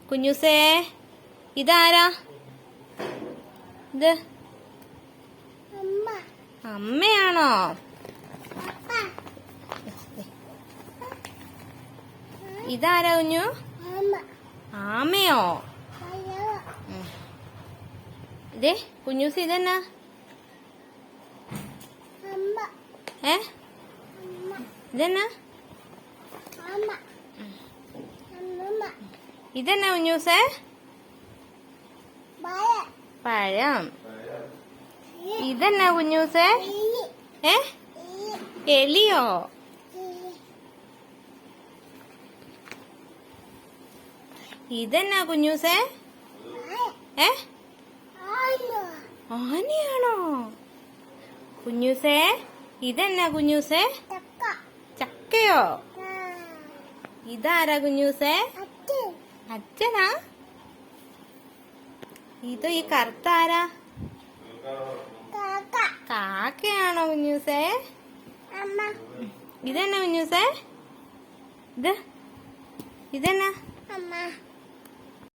കുഞ്ഞൂസേ, ഇതാരാ? ഇത് അമ്മയാണോ? ഇതാരാ കുഞ്ഞു? ആമയോ? ഇതേ കുഞ്ഞൂസ്, ഇതെന്നാ? ഇതെന്നാ? ഇതെന്നാ കുഞ്ഞൂസേ? പഴം. ഇതെന്നാ കുഞ്ഞൂസേ? എലിയോ? ഇതെന്നാ കുഞ്ഞൂസേ? ആനയാണോ? കുഞ്ഞൂസേ, ഇതെന്നാ കുഞ്ഞൂസേ? ചക്കയോ? ഇതാരാ കുഞ്ഞൂസേ? അച്ഛനാ? ഇത് ഈ കറുത്താരാ? കാക്കയാണോ കുഞ്ഞൂസേ? ഇതെന്നാ കുഞ്ഞൂസേ? ഇതെന്നാ?